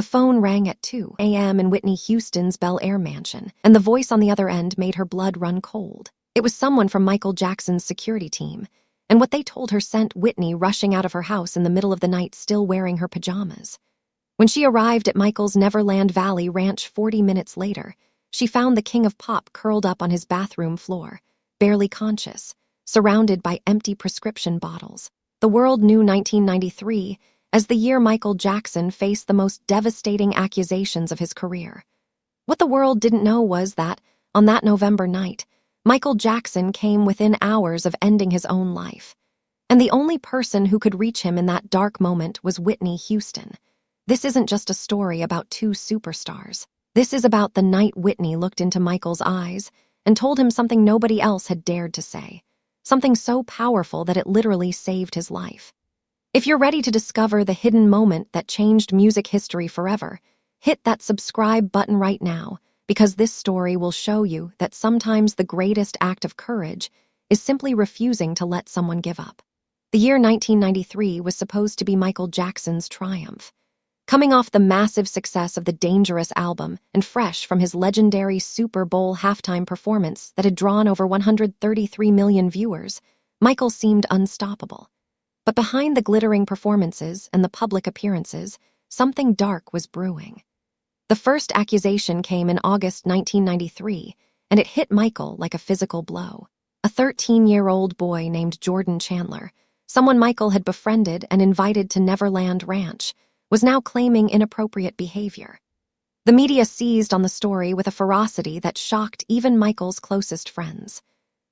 phone rang at 2 a.m. in Whitney Houston's Bel Air mansion, and the voice on the other end made her blood run cold. It was someone from Michael Jackson's security team, and what they told her sent Whitney rushing out of her house in the middle of the night still wearing her pajamas. When she arrived at Michael's Neverland Valley Ranch 40 minutes later, she found the king of pop curled up on his bathroom floor, barely conscious, surrounded by empty prescription bottles. The world knew 1993 as the year Michael Jackson faced the most devastating accusations of his career. What the world didn't know was that, on that November night, Michael Jackson came within hours of ending his own life. And the only person who could reach him in that dark moment was Whitney Houston. This isn't just a story about two superstars. This is about the night Whitney looked into Michael's eyes and told him something nobody else had dared to say. Something so powerful that it literally saved his life. If you're ready to discover the hidden moment that changed music history forever, hit that subscribe button right now, because this story will show you that sometimes the greatest act of courage is simply refusing to let someone give up. The year 1993 was supposed to be Michael Jackson's triumph. Coming off the massive success of the Dangerous album and fresh from his legendary Super Bowl halftime performance that had drawn over 133 million viewers, Michael seemed unstoppable. But behind the glittering performances and the public appearances, something dark was brewing. The first accusation came in August 1993, and it hit Michael like a physical blow. A 13-year-old boy named Jordan Chandler, someone Michael had befriended and invited to Neverland Ranch, was now claiming inappropriate behavior. The media seized on the story with a ferocity that shocked even Michael's closest friends.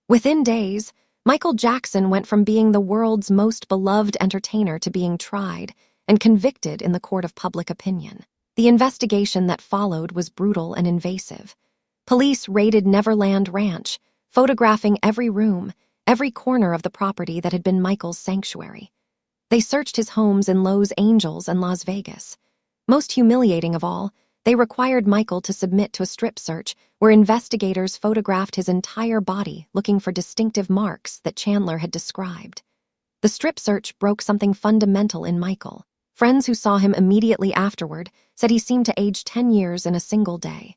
Within days, Michael Jackson went from being the world's most beloved entertainer to being tried and convicted in the court of public opinion. The investigation that followed was brutal and invasive. Police raided Neverland Ranch, photographing every room, every corner of the property that had been Michael's sanctuary. They searched his homes in Los Angeles and Las Vegas. Most humiliating of all, they required Michael to submit to a strip search where investigators photographed his entire body looking for distinctive marks that Chandler had described. The strip search broke something fundamental in Michael. Friends who saw him immediately afterward said he seemed to age 10 years in a single day.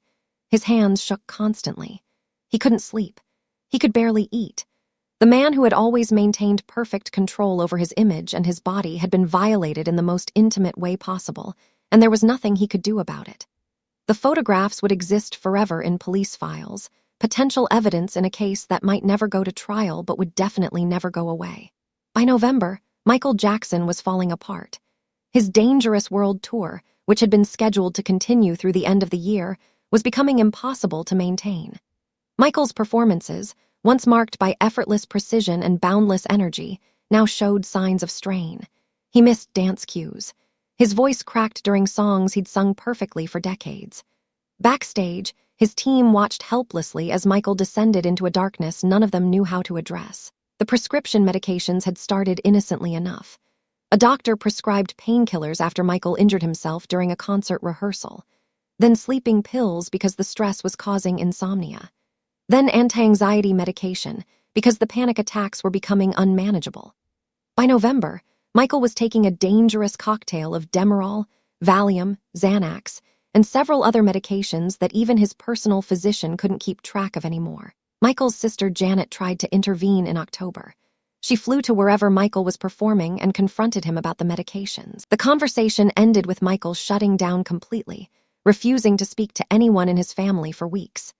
His hands shook constantly. He couldn't sleep. He could barely eat. The man who had always maintained perfect control over his image and his body had been violated in the most intimate way possible, and there was nothing he could do about it. The photographs would exist forever in police files, potential evidence in a case that might never go to trial but would definitely never go away. By November, Michael Jackson was falling apart. His Dangerous World Tour, which had been scheduled to continue through the end of the year, was becoming impossible to maintain. Michael's performances, once marked by effortless precision and boundless energy, now showed signs of strain. He missed dance cues. His voice cracked during songs he'd sung perfectly for decades. Backstage, his team watched helplessly as Michael descended into a darkness none of them knew how to address. The prescription medications had started innocently enough. A doctor prescribed painkillers after Michael injured himself during a concert rehearsal. Then sleeping pills because the stress was causing insomnia. Then anti-anxiety medication because the panic attacks were becoming unmanageable. By November, Michael was taking a dangerous cocktail of Demerol, Valium, Xanax, and several other medications that even his personal physician couldn't keep track of anymore. Michael's sister Janet tried to intervene in October. She flew to wherever Michael was performing and confronted him about the medications. The conversation ended with Michael shutting down completely, refusing to speak to anyone in his family for weeks.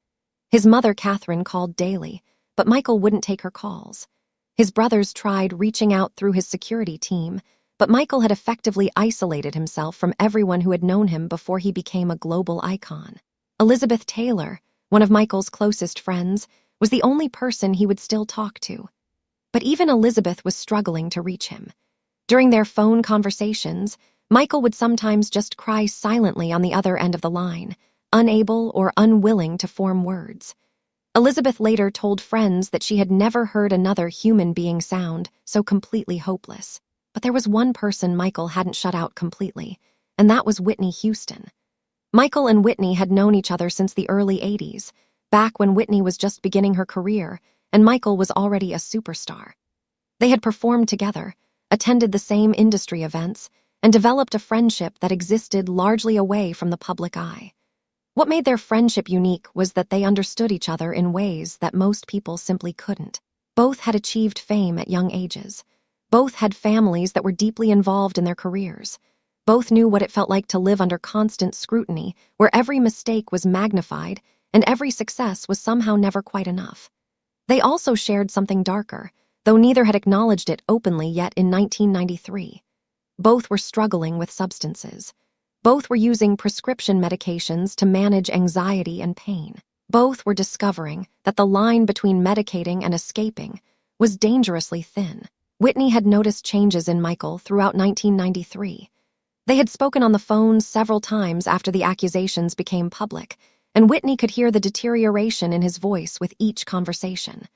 His mother, Catherine, called daily, but Michael wouldn't take her calls. His brothers tried reaching out through his security team, but Michael had effectively isolated himself from everyone who had known him before he became a global icon. Elizabeth Taylor, one of Michael's closest friends, was the only person he would still talk to. But even Elizabeth was struggling to reach him. During their phone conversations, Michael would sometimes just cry silently on the other end of the line, unable or unwilling to form words. Elizabeth later told friends that she had never heard another human being sound so completely hopeless. But there was one person Michael hadn't shut out completely, and that was Whitney Houston. Michael and Whitney had known each other since the early 80s, back when Whitney was just beginning her career, and Michael was already a superstar. They had performed together, attended the same industry events, and developed a friendship that existed largely away from the public eye. What made their friendship unique was that they understood each other in ways that most people simply couldn't. Both had achieved fame at young ages. Both had families that were deeply involved in their careers. Both knew what it felt like to live under constant scrutiny, where every mistake was magnified and every success was somehow never quite enough. They also shared something darker, though neither had acknowledged it openly yet in 1993. Both were struggling with substances. Both were using prescription medications to manage anxiety and pain. Both were discovering that the line between medicating and escaping was dangerously thin. Whitney had noticed changes in Michael throughout 1993. They had spoken on the phone several times after the accusations became public, and Whitney could hear the deterioration in his voice with each conversation.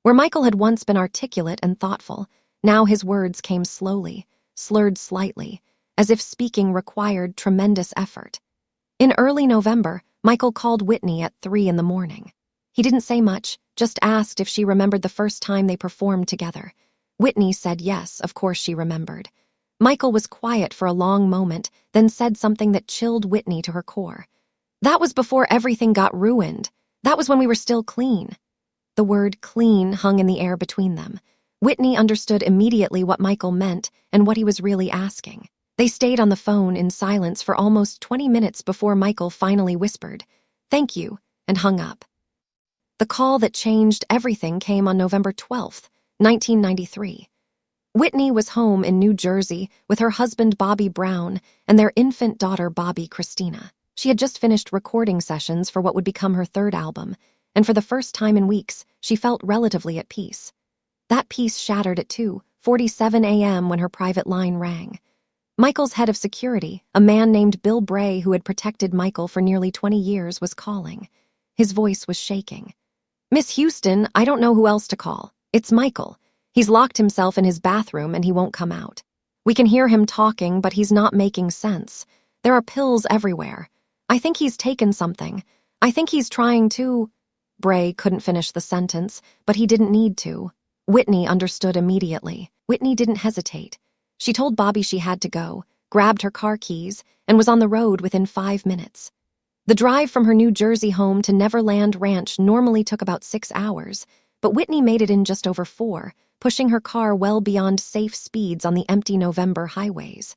Where Michael had once been articulate and thoughtful, now his words came slowly, slurred slightly, as if speaking required tremendous effort. In early November, Michael called Whitney at 3 a.m. He didn't say much, just asked if she remembered the first time they performed together. Whitney said yes, of course she remembered. Michael was quiet for a long moment, then said something that chilled Whitney to her core. "That was before everything got ruined. That was when we were still clean." The word clean hung in the air between them. Whitney understood immediately what Michael meant and what he was really asking. They stayed on the phone in silence for almost 20 minutes before Michael finally whispered, "Thank you," and hung up. The call that changed everything came on November 12th, 1993. Whitney was home in New Jersey with her husband Bobby Brown and their infant daughter Bobby Christina. She had just finished recording sessions for what would become her third album, and for the first time in weeks, she felt relatively at peace. That peace shattered at 2:47 a.m. when her private line rang. Michael's head of security, a man named Bill Bray who had protected Michael for nearly 20 years, was calling. His voice was shaking. "Miss Houston, I don't know who else to call. It's Michael. He's locked himself in his bathroom and he won't come out. We can hear him talking, but he's not making sense. There are pills everywhere. I think he's taken something. I think he's trying to—" Bray couldn't finish the sentence, but he didn't need to. Whitney understood immediately. Whitney didn't hesitate. She told Bobby she had to go, grabbed her car keys, and was on the road within 5 minutes. The drive from her New Jersey home to Neverland Ranch normally took about 6 hours, but Whitney made it in just over 4, pushing her car well beyond safe speeds on the empty November highways.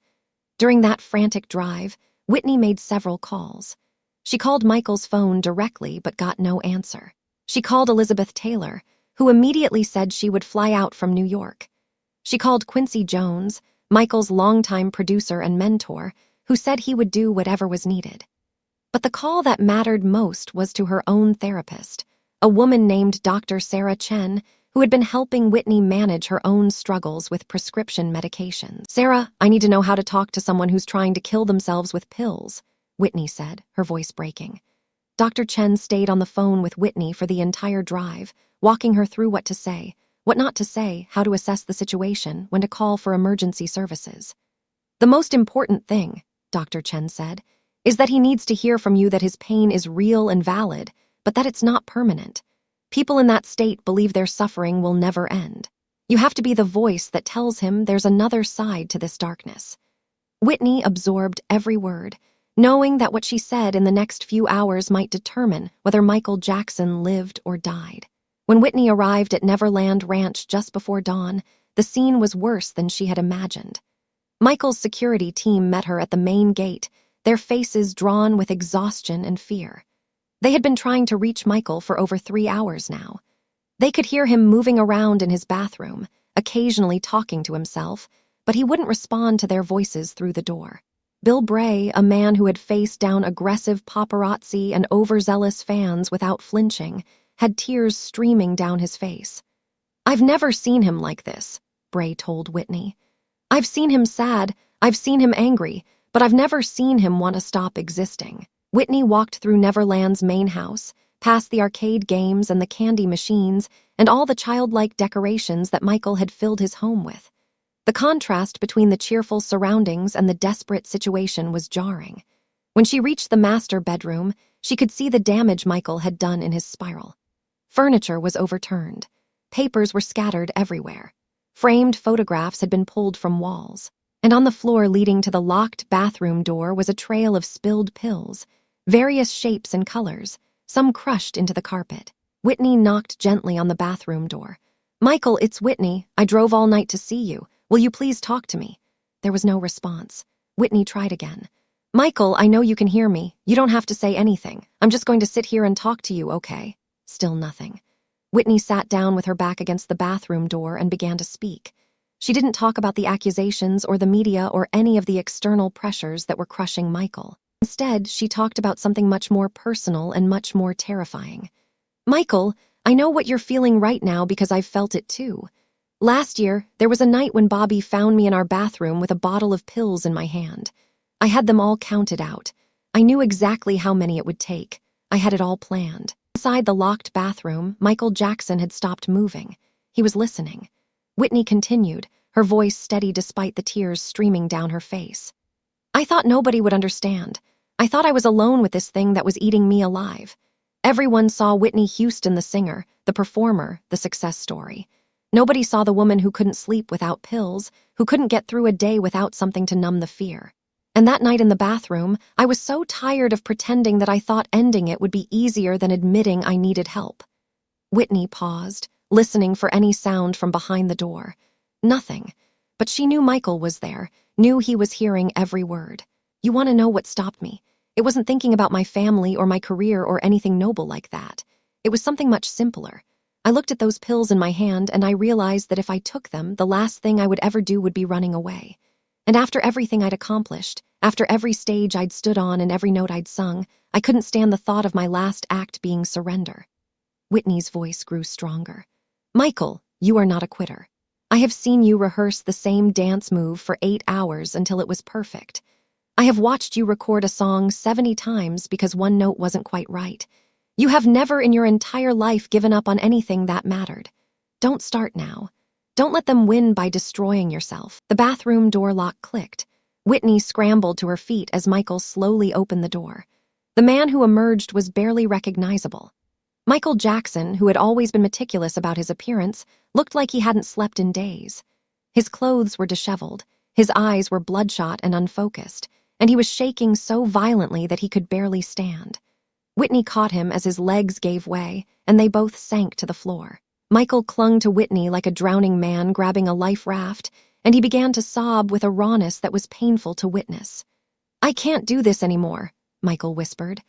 During that frantic drive, Whitney made several calls. She called Michael's phone directly but got no answer. She called Elizabeth Taylor, who immediately said she would fly out from New York. She called Quincy Jones, Michael's longtime producer and mentor, who said he would do whatever was needed. But the call that mattered most was to her own therapist, a woman named Dr. Sarah Chen, who had been helping Whitney manage her own struggles with prescription medications. "Sarah, I need to know how to talk to someone who's trying to kill themselves with pills," Whitney said, her voice breaking. Dr. Chen stayed on the phone with Whitney for the entire drive, walking her through what to say, what not to say, how to assess the situation, when to call for emergency services. "The most important thing," Dr. Chen said, "is that he needs to hear from you that his pain is real and valid, but that it's not permanent. People in that state believe their suffering will never end. You have to be the voice that tells him there's another side to this darkness." Whitney absorbed every word, knowing that what she said in the next few hours might determine whether Michael Jackson lived or died. When Whitney arrived at Neverland Ranch just before dawn, the scene was worse than she had imagined. Michael's security team met her at the main gate, their faces drawn with exhaustion and fear. They had been trying to reach Michael for over 3 hours now. They could hear him moving around in his bathroom, occasionally talking to himself, but he wouldn't respond to their voices through the door. Bill Bray, a man who had faced down aggressive paparazzi and overzealous fans without flinching, had tears streaming down his face. "I've never seen him like this," Bray told Whitney. "I've seen him sad, I've seen him angry, but I've never seen him want to stop existing." Whitney walked through Neverland's main house, past the arcade games and the candy machines and all the childlike decorations that Michael had filled his home with. The contrast between the cheerful surroundings and the desperate situation was jarring. When she reached the master bedroom, she could see the damage Michael had done in his spiral. Furniture was overturned. Papers were scattered everywhere. Framed photographs had been pulled from walls. And on the floor leading to the locked bathroom door was a trail of spilled pills, various shapes and colors, some crushed into the carpet. Whitney knocked gently on the bathroom door. "Michael, it's Whitney. I drove all night to see you. Will you please talk to me?" There was no response. Whitney tried again. "Michael, I know you can hear me. You don't have to say anything. I'm just going to sit here and talk to you, okay?" Still nothing. Whitney sat down with her back against the bathroom door and began to speak. She didn't talk about the accusations or the media or any of the external pressures that were crushing Michael. Instead, she talked about something much more personal and much more terrifying. "Michael, I know what you're feeling right now because I've felt it too. Last year, there was a night when Bobby found me in our bathroom with a bottle of pills in my hand. I had them all counted out. I knew exactly how many it would take. I had it all planned." Inside the locked bathroom, Michael Jackson had stopped moving. He was listening. Whitney continued, her voice steady despite the tears streaming down her face. "I thought nobody would understand. I thought I was alone with this thing that was eating me alive. Everyone saw Whitney Houston, the singer, the performer, the success story. Nobody saw the woman who couldn't sleep without pills, who couldn't get through a day without something to numb the fear. And that night in the bathroom, I was so tired of pretending that I thought ending it would be easier than admitting I needed help." Whitney paused, listening for any sound from behind the door. Nothing. But she knew Michael was there, knew he was hearing every word. "You want to know what stopped me? It wasn't thinking about my family or my career or anything noble like that. It was something much simpler. I looked at those pills in my hand and I realized that if I took them, the last thing I would ever do would be running away. And after everything I'd accomplished, after every stage I'd stood on and every note I'd sung, I couldn't stand the thought of my last act being surrender." Whitney's voice grew stronger. "Michael, you are not a quitter. I have seen you rehearse the same dance move for 8 hours until it was perfect. I have watched you record a song 70 times because one note wasn't quite right. You have never in your entire life given up on anything that mattered. Don't start now. Don't let them win by destroying yourself." The bathroom door lock clicked. Whitney scrambled to her feet as Michael slowly opened the door. The man who emerged was barely recognizable. Michael Jackson, who had always been meticulous about his appearance, looked like he hadn't slept in days. His clothes were disheveled, his eyes were bloodshot and unfocused, and he was shaking so violently that he could barely stand. Whitney caught him as his legs gave way, and they both sank to the floor. Michael clung to Whitney like a drowning man grabbing a life raft, and he began to sob with a rawness that was painful to witness. "I can't do this anymore," Michael whispered.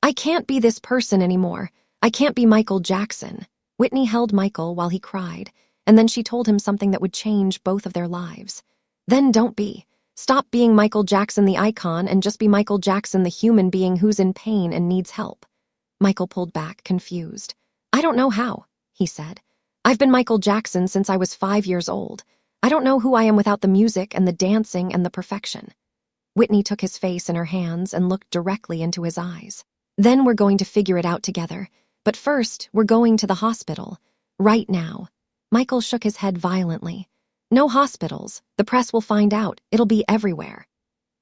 "I can't be this person anymore. I can't be Michael Jackson." Whitney held Michael while he cried, and then she told him something that would change both of their lives. "Then don't be. Stop being Michael Jackson the icon and just be Michael Jackson the human being who's in pain and needs help." Michael pulled back, confused. "I don't know how," he said. "I've been Michael Jackson since I was 5 years old. I don't know who I am without the music and the dancing and the perfection." Whitney took his face in her hands and looked directly into his eyes. "Then we're going to figure it out together. But first, we're going to the hospital. Right now." Michael shook his head violently. "No hospitals. The press will find out. It'll be everywhere."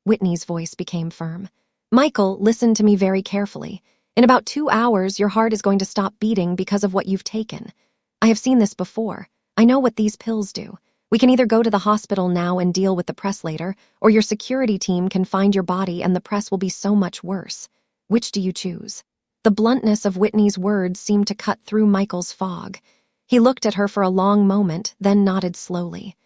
Whitney's voice became firm. "Michael, listen to me very carefully. In about 2 hours, your heart is going to stop beating because of what you've taken. I have seen this before. I know what these pills do. We can either go to the hospital now and deal with the press later, or your security team can find your body and the press will be so much worse. Which do you choose?" The bluntness of Whitney's words seemed to cut through Michael's fog. He looked at her for a long moment, then nodded slowly.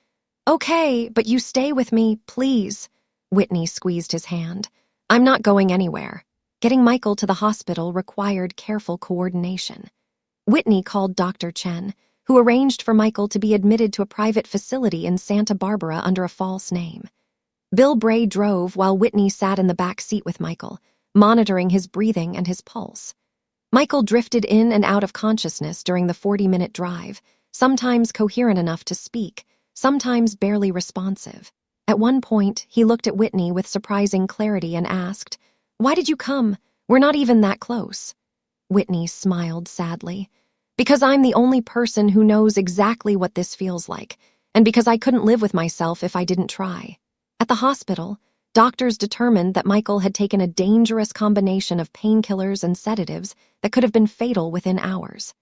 "Okay, but you stay with me, please." Whitney squeezed his hand. "I'm not going anywhere." Getting Michael to the hospital required careful coordination. Whitney called Dr. Chen, who arranged for Michael to be admitted to a private facility in Santa Barbara under a false name. Bill Bray drove while Whitney sat in the back seat with Michael, monitoring his breathing and his pulse. Michael drifted in and out of consciousness during the 40-minute drive, sometimes coherent enough to speak, sometimes barely responsive. At one point, he looked at Whitney with surprising clarity and asked, "Why did you come? We're not even that close." Whitney smiled sadly. "Because I'm the only person who knows exactly what this feels like, and because I couldn't live with myself if I didn't try." At the hospital, doctors determined that Michael had taken a dangerous combination of painkillers and sedatives that could have been fatal within hours.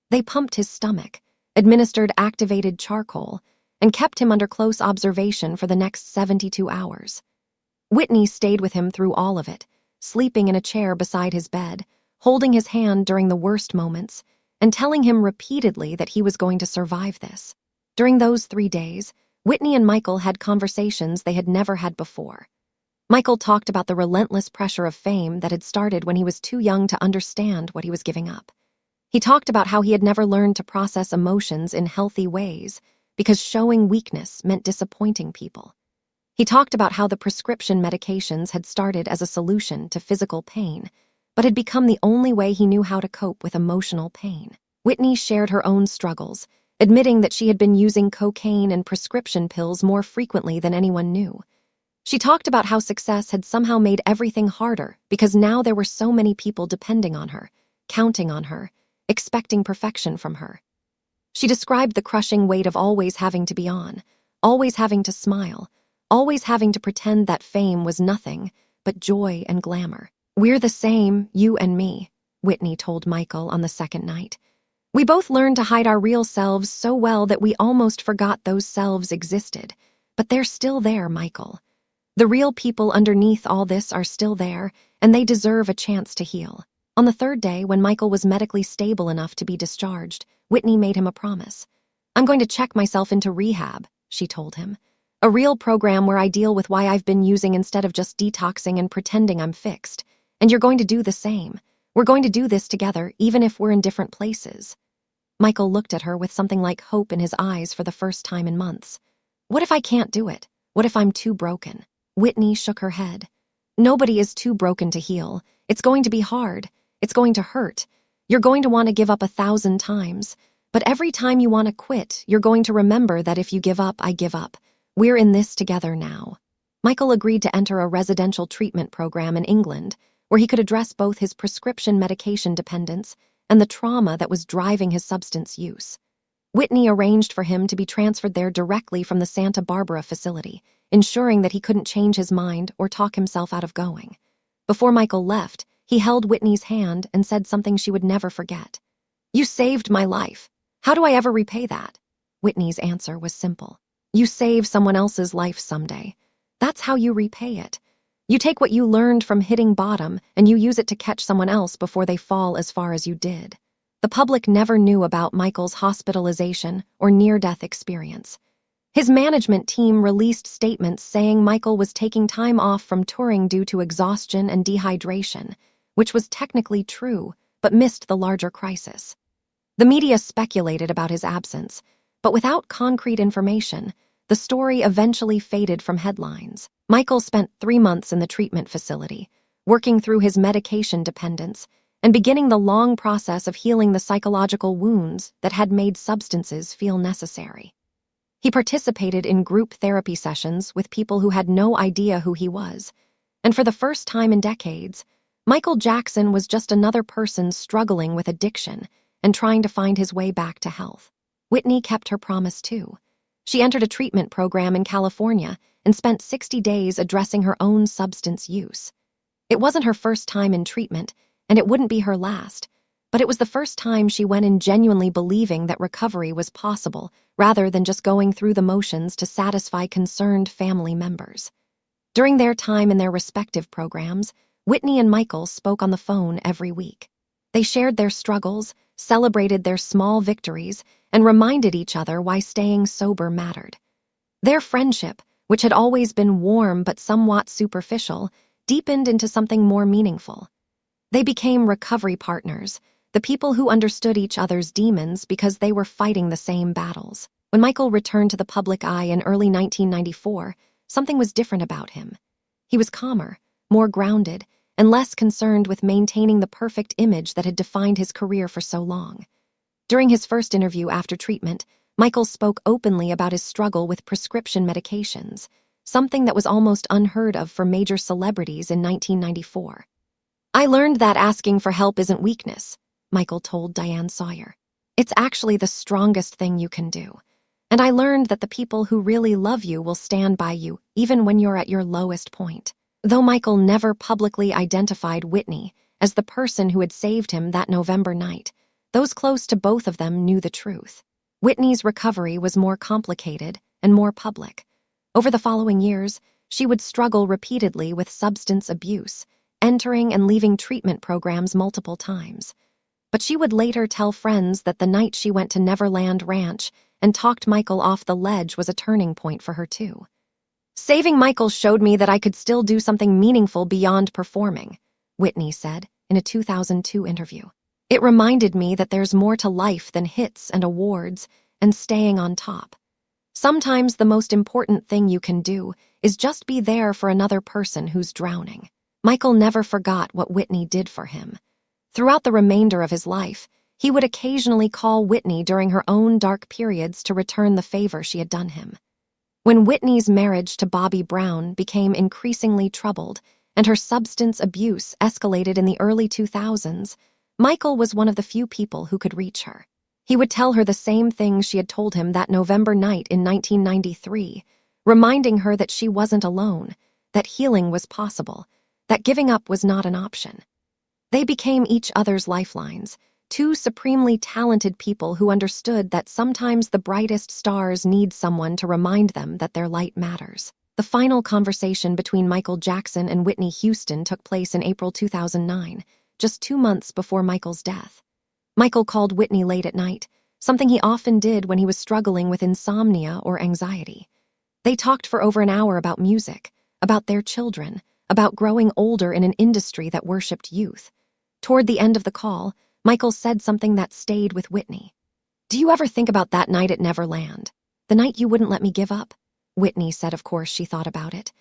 They pumped his stomach, administered activated charcoal, and kept him under close observation for the next 72 hours. Whitney stayed with him through all of it, sleeping in a chair beside his bed, holding his hand during the worst moments, and telling him repeatedly that he was going to survive this. During those 3 days, Whitney and Michael had conversations they had never had before. Michael talked about the relentless pressure of fame that had started when he was too young to understand what he was giving up. He talked about how he had never learned to process emotions in healthy ways because showing weakness meant disappointing people. He talked about how the prescription medications had started as a solution to physical pain, but had become the only way he knew how to cope with emotional pain. Whitney shared her own struggles, admitting that she had been using cocaine and prescription pills more frequently than anyone knew. She talked about how success had somehow made everything harder because now there were so many people depending on her, counting on her, expecting perfection from her. She described the crushing weight of always having to be on, always having to smile, always having to pretend that fame was nothing but joy and glamour. "We're the same, you and me," Whitney told Michael on the second night. "We both learned to hide our real selves so well that we almost forgot those selves existed. But they're still there, Michael. The real people underneath all this are still there, and they deserve a chance to heal." On the third day, when Michael was medically stable enough to be discharged, Whitney made him a promise. "I'm going to check myself into rehab," she told him. "A real program where I deal with why I've been using instead of just detoxing and pretending I'm fixed. And you're going to do the same. We're going to do this together, even if we're in different places." Michael looked at her with something like hope in his eyes for the first time in months. "What if I can't do it? What if I'm too broken?" Whitney shook her head. "Nobody is too broken to heal. It's going to be hard. It's going to hurt. You're going to want to give up 1,000 times. But every time you want to quit, you're going to remember that if you give up, I give up. We're in this together now." Michael agreed to enter a residential treatment program in England, where he could address both his prescription medication dependence and the trauma that was driving his substance use. Whitney arranged for him to be transferred there directly from the Santa Barbara facility, ensuring that he couldn't change his mind or talk himself out of going. Before Michael left, he held Whitney's hand and said something she would never forget. "You saved my life. How do I ever repay that?" Whitney's answer was simple. "You save someone else's life someday. That's how you repay it. You take what you learned from hitting bottom and you use it to catch someone else before they fall as far as you did." The public never knew about Michael's hospitalization or near-death experience. His management team released statements saying Michael was taking time off from touring due to exhaustion and dehydration, which was technically true, but missed the larger crisis. The media speculated about his absence, but without concrete information, the story eventually faded from headlines. Michael spent 3 months in the treatment facility, working through his medication dependence and beginning the long process of healing the psychological wounds that had made substances feel necessary. He participated in group therapy sessions with people who had no idea who he was, and for the first time in decades, Michael Jackson was just another person struggling with addiction and trying to find his way back to health. Whitney kept her promise too. She entered a treatment program in California and spent 60 days addressing her own substance use. It wasn't her first time in treatment, and it wouldn't be her last, but it was the first time she went in genuinely believing that recovery was possible, rather than just going through the motions to satisfy concerned family members. During their time in their respective programs, Whitney and Michael spoke on the phone every week. They shared their struggles, celebrated their small victories, and reminded each other why staying sober mattered. Their friendship, which had always been warm but somewhat superficial, deepened into something more meaningful. They became recovery partners, the people who understood each other's demons because they were fighting the same battles. When Michael returned to the public eye in early 1994, something was different about him. He was calmer, more grounded, and less concerned with maintaining the perfect image that had defined his career for so long. During his first interview after treatment, Michael spoke openly about his struggle with prescription medications, something that was almost unheard of for major celebrities in 1994. "I learned that asking for help isn't weakness," Michael told Diane Sawyer. "It's actually the strongest thing you can do. And I learned that the people who really love you will stand by you even when you're at your lowest point." Though Michael never publicly identified Whitney as the person who had saved him that November night, those close to both of them knew the truth. Whitney's recovery was more complicated and more public. Over the following years, she would struggle repeatedly with substance abuse, entering and leaving treatment programs multiple times. But she would later tell friends that the night she went to Neverland Ranch and talked Michael off the ledge was a turning point for her too. "Saving Michael showed me that I could still do something meaningful beyond performing," Whitney said in a 2002 interview. "It reminded me that there's more to life than hits and awards and staying on top. Sometimes the most important thing you can do is just be there for another person who's drowning." Michael never forgot what Whitney did for him. Throughout the remainder of his life, he would occasionally call Whitney during her own dark periods to return the favor she had done him. When Whitney's marriage to Bobby Brown became increasingly troubled and her substance abuse escalated in the early 2000s, Michael was one of the few people who could reach her. He would tell her the same things she had told him that November night in 1993, reminding her that she wasn't alone, that healing was possible, that giving up was not an option. They became each other's lifelines, two supremely talented people who understood that sometimes the brightest stars need someone to remind them that their light matters. The final conversation between Michael Jackson and Whitney Houston took place in April 2009, just 2 months before Michael's death. Michael called Whitney late at night, something he often did when he was struggling with insomnia or anxiety. They talked for over an hour about music, about their children, about growing older in an industry that worshipped youth. Toward the end of the call, Michael said something that stayed with Whitney. "Do you ever think about that night at Neverland? The night you wouldn't let me give up?" Whitney said of course she thought about it.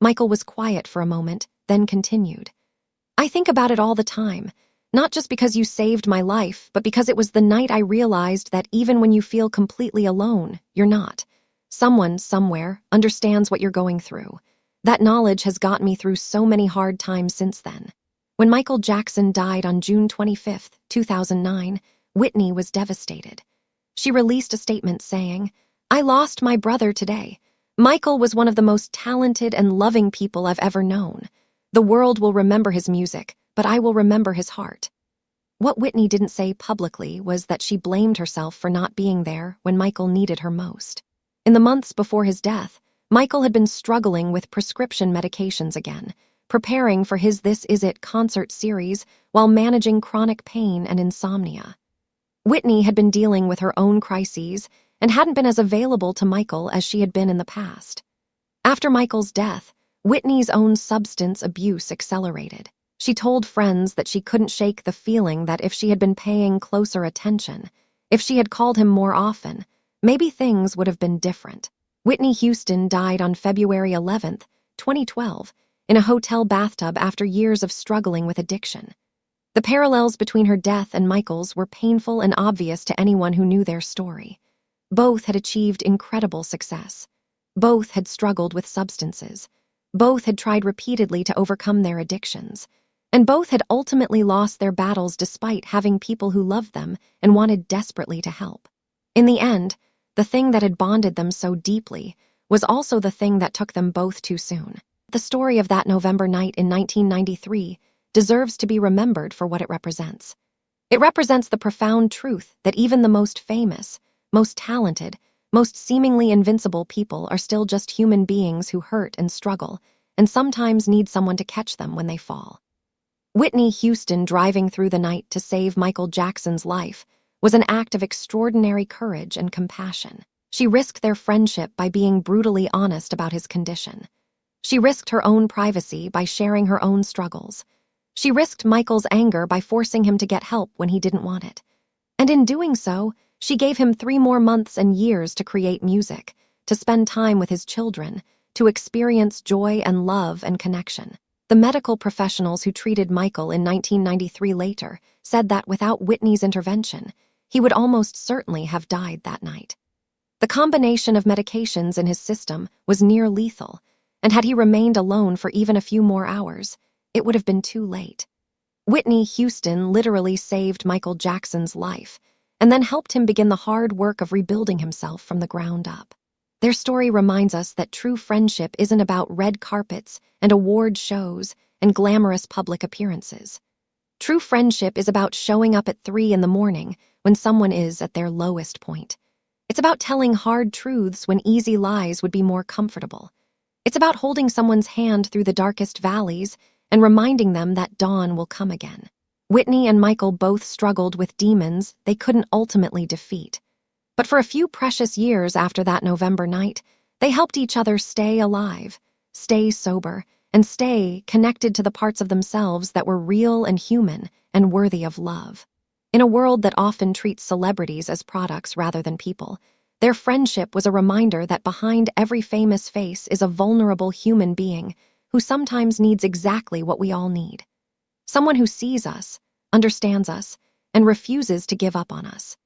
Michael was quiet for a moment, then continued. "I think about it all the time, not just because you saved my life, but because it was the night I realized that even when you feel completely alone, you're not. Someone, somewhere, understands what you're going through. That knowledge has got me through so many hard times since then." When Michael Jackson died on June 25, 2009, Whitney was devastated. She released a statement saying, "I lost my brother today. Michael was one of the most talented and loving people I've ever known. The world will remember his music, but I will remember his heart." What Whitney didn't say publicly was that she blamed herself for not being there when Michael needed her most. In the months before his death, Michael had been struggling with prescription medications again, preparing for his This Is It concert series while managing chronic pain and insomnia. Whitney had been dealing with her own crises and hadn't been as available to Michael as she had been in the past. After Michael's death, Whitney's own substance abuse accelerated. She told friends that she couldn't shake the feeling that if she had been paying closer attention, if she had called him more often, maybe things would have been different. Whitney Houston died on February 11, 2012, in a hotel bathtub after years of struggling with addiction. The parallels between her death and Michael's were painful and obvious to anyone who knew their story. Both had achieved incredible success. Both had struggled with substances. Both had tried repeatedly to overcome their addictions. And both had ultimately lost their battles despite having people who loved them and wanted desperately to help. In the end, the thing that had bonded them so deeply was also the thing that took them both too soon. The story of that November night in 1993 deserves to be remembered for what it represents. It represents the profound truth that even the most famous, most talented, most seemingly invincible people are still just human beings who hurt and struggle, and sometimes need someone to catch them when they fall. Whitney Houston driving through the night to save Michael Jackson's life was an act of extraordinary courage and compassion. She risked their friendship by being brutally honest about his condition. She risked her own privacy by sharing her own struggles. She risked Michael's anger by forcing him to get help when he didn't want it. And in doing so, she gave him 3 more months and years to create music, to spend time with his children, to experience joy and love and connection. The medical professionals who treated Michael in 1993 later said that without Whitney's intervention, he would almost certainly have died that night. The combination of medications in his system was near lethal, and had he remained alone for even a few more hours, it would have been too late. Whitney Houston literally saved Michael Jackson's life, and then helped him begin the hard work of rebuilding himself from the ground up. Their story reminds us that true friendship isn't about red carpets and award shows and glamorous public appearances. True friendship is about showing up at 3 in the morning when someone is at their lowest point. It's about telling hard truths when easy lies would be more comfortable. It's about holding someone's hand through the darkest valleys and reminding them that dawn will come again. Whitney and Michael both struggled with demons they couldn't ultimately defeat. But for a few precious years after that November night, they helped each other stay alive, stay sober, and stay connected to the parts of themselves that were real and human and worthy of love. In a world that often treats celebrities as products rather than people, their friendship was a reminder that behind every famous face is a vulnerable human being who sometimes needs exactly what we all need. Someone who sees us, understands us, and refuses to give up on us.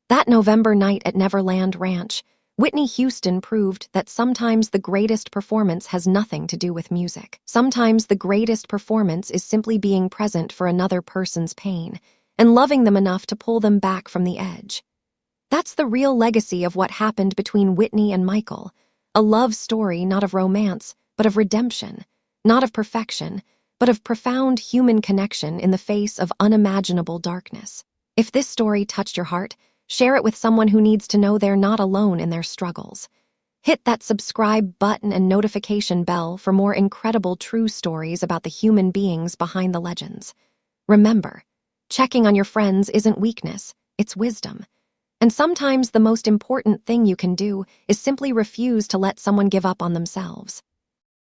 That November night at Neverland Ranch, Whitney Houston proved that sometimes the greatest performance has nothing to do with music. Sometimes the greatest performance is simply being present for another person's pain and loving them enough to pull them back from the edge. That's the real legacy of what happened between Whitney and Michael, a love story not of romance, but of redemption, not of perfection, but of profound human connection in the face of unimaginable darkness. If this story touched your heart, share it with someone who needs to know they're not alone in their struggles. Hit that subscribe button and notification bell for more incredible true stories about the human beings behind the legends. Remember, checking on your friends isn't weakness, it's wisdom. And sometimes the most important thing you can do is simply refuse to let someone give up on themselves.